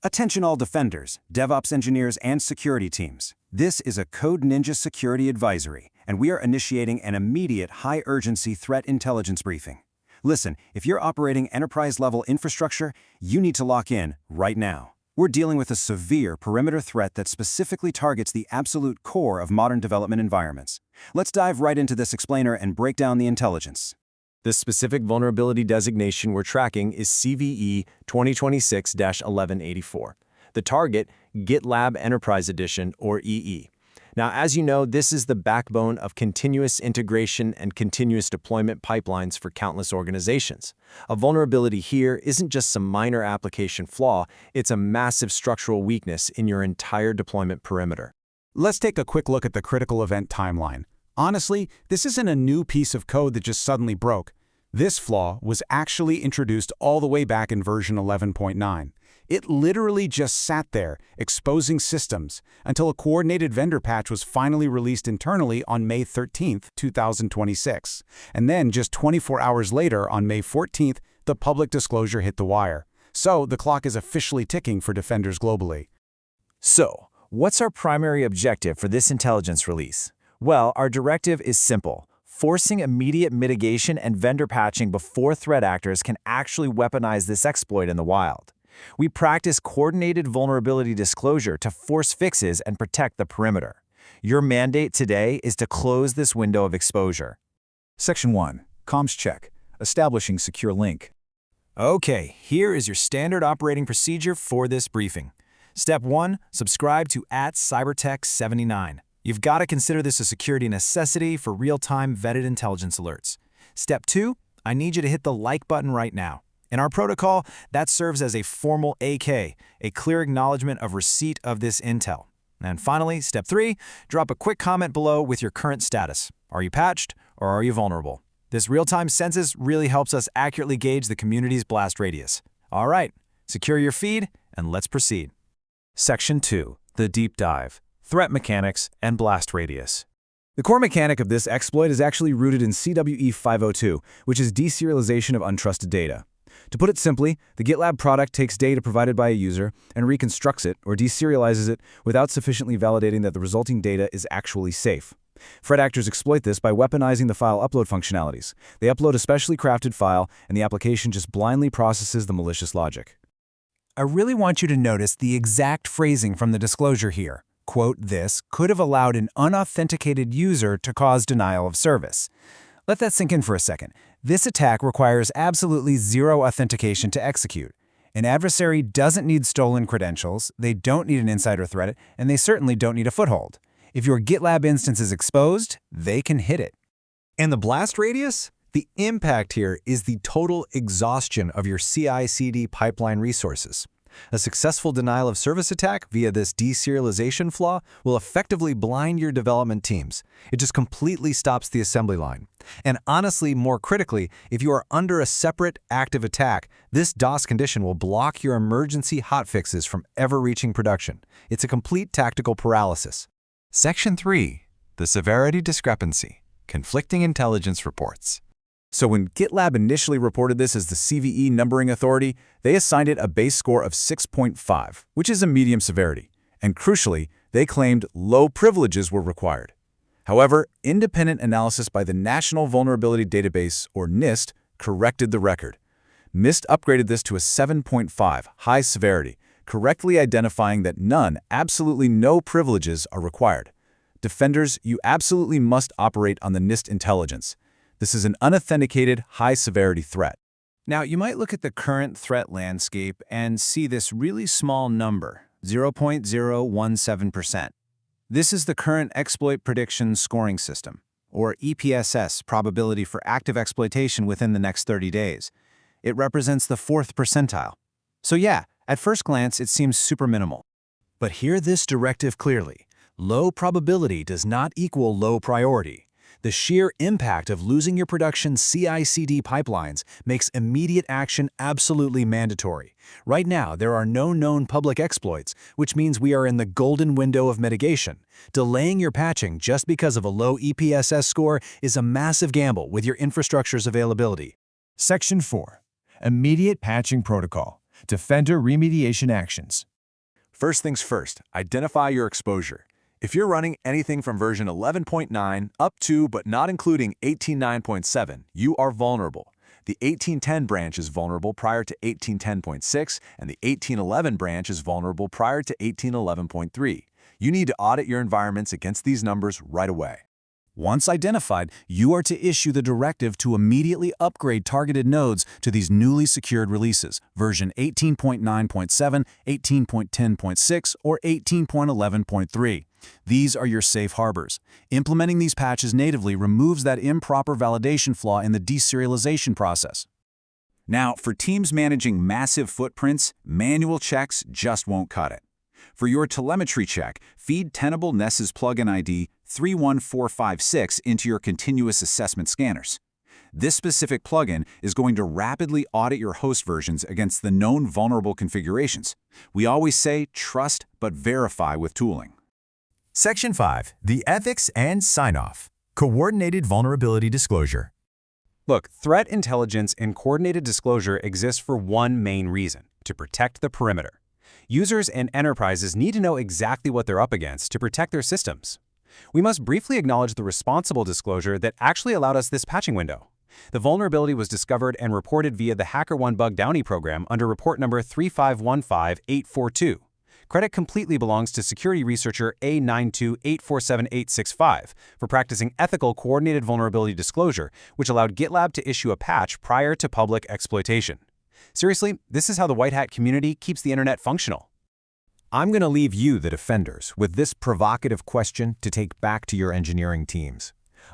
Attention all defenders, DevOps engineers, and security teams. This is a Code Ninja security advisory, and we are initiating an immediate high-urgency threat intelligence briefing. Listen, if you're operating enterprise-level infrastructure, you need to lock in right now. We're dealing with a severe perimeter threat that specifically targets the absolute core of modern development environments. Let's dive right into this explainer and break down the intelligence. The specific vulnerability designation we're tracking is CVE 2026-1184. The target, GitLab Enterprise Edition, or EE. Now, as you know, this is the backbone of continuous integration and continuous deployment pipelines for countless organizations. A vulnerability here isn't just some minor application flaw, it's a massive structural weakness in your entire deployment perimeter. Let's take a quick look at the critical event timeline. Honestly, this isn't a new piece of code that just suddenly broke. This flaw was actually introduced all the way back in version 11.9. It literally just sat there, exposing systems, until a coordinated vendor patch was finally released internally on May 13, 2026. And then just 24 hours later, on May 14th, the public disclosure hit the wire. So the clock is officially ticking for defenders globally. So, what's our primary objective for this intelligence release? Well, our directive is simple: forcing immediate mitigation and vendor patching before threat actors can actually weaponize this exploit in the wild. We practice coordinated vulnerability disclosure to force fixes and protect the perimeter. Your mandate today is to close this window of exposure. Section 1. Comms check. Establishing secure link. Okay, here is your standard operating procedure for this briefing. Step 1. Subscribe to @Cybertech79. You've got to consider this a security necessity for real-time vetted intelligence alerts. Step 2, I need you to hit the like button right now. In our protocol, that serves as a formal AK, a clear acknowledgement of receipt of this intel. And finally, step 3, drop a quick comment below with your current status. Are you patched or are you vulnerable? This real-time census really helps us accurately gauge the community's blast radius. All right, secure your feed and let's proceed. Section 2, the deep dive. Threat mechanics and blast radius. The core mechanic of this exploit is actually rooted in CWE 502, which is Deserialization of Untrusted Data. To put it simply, the GitLab product takes data provided by a user and reconstructs it or deserializes it without sufficiently validating that the resulting data is actually safe. Threat actors exploit this by weaponizing the file upload functionalities. They upload a specially crafted file, and the application just blindly processes the malicious logic. I really want you to notice the exact phrasing from the disclosure here. Quote, "This could have allowed an unauthenticated user to cause denial of service." Let that sink in for a second. This attack requires absolutely zero authentication to execute. An adversary doesn't need stolen credentials, they don't need an insider threat, and they certainly don't need a foothold. If your GitLab instance is exposed, they can hit it. And the blast radius? The impact here is the total exhaustion of your CI/CD pipeline resources. A successful denial of service attack via this deserialization flaw will effectively blind your development teams. It just completely stops the assembly line. And honestly, more critically, if you are under a separate active attack, this DOS condition will block your emergency hotfixes from ever reaching production. It's a complete tactical paralysis. Section 3. The severity discrepancy. Conflicting intelligence reports. So when GitLab initially reported this as the CVE numbering authority, they assigned it a base score of 6.5, which is a medium severity. And crucially, they claimed low privileges were required. However, independent analysis by the National Vulnerability Database, or NIST, corrected the record. NIST upgraded this to a 7.5, high severity, correctly identifying that none, absolutely no privileges are required. Defenders, you absolutely must operate on the NIST intelligence. This is an unauthenticated, high-severity threat. Now, you might look at the current threat landscape and see this really small number, 0.017%. This is the current exploit prediction scoring system, or EPSS, probability for active exploitation within the next 30 days. It represents the 4th percentile. So yeah, at first glance, it seems super minimal. But hear this directive clearly. Low probability does not equal low priority. The sheer impact of losing your production CI/CD pipelines makes immediate action absolutely mandatory. Right now, there are no known public exploits, which means we are in the golden window of mitigation. Delaying your patching just because of a low EPSS score is a massive gamble with your infrastructure's availability. Section 4. Immediate Patching Protocol. Defender Remediation Actions. First things first, identify your exposure. If you're running anything from version 11.9 up to but not including 18.9.7, you are vulnerable. The 18.10 branch is vulnerable prior to 18.10.6, and the 18.11 branch is vulnerable prior to 18.11.3. You need to audit your environments against these numbers right away. Once identified, you are to issue the directive to immediately upgrade targeted nodes to these newly secured releases, version 18.9.7, 18.10.6, or 18.11.3. These are your safe harbors. Implementing these patches natively removes that improper validation flaw in the deserialization process. Now, for teams managing massive footprints, manual checks just won't cut it. For your telemetry check, feed Tenable Nes's plugin ID 31456 into your continuous assessment scanners. This specific plugin is going to rapidly audit your host versions against the known vulnerable configurations. We always say trust but verify with tooling. Section 5. The Ethics and Sign-Off. Coordinated Vulnerability Disclosure. Look, threat intelligence and coordinated disclosure exist for one main reason: to protect the perimeter. Users and enterprises need to know exactly what they're up against to protect their systems. We must briefly acknowledge the responsible disclosure that actually allowed us this patching window. The vulnerability was discovered and reported via the HackerOne Bug Bounty program under report number 3515842. Credit completely belongs to security researcher A9284785 for practicing ethical coordinated vulnerability disclosure, which allowed GitLab to issue a patch prior to public exploitation. Seriously, this is how the white hat community keeps the internet functional. I'm going to leave you, the defenders, with this provocative question to take back to your engineering teams.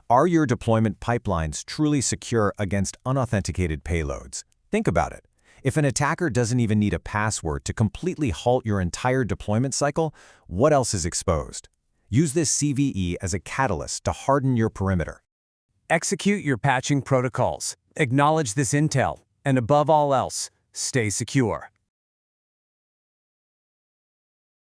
Are your deployment pipelines truly secure against unauthenticated payloads? Think about it. If an attacker doesn't even need a password to completely halt your entire deployment cycle, what else is exposed? Use this CVE as a catalyst to harden your perimeter. Execute your patching protocols. Acknowledge this intel. And above all else, stay secure.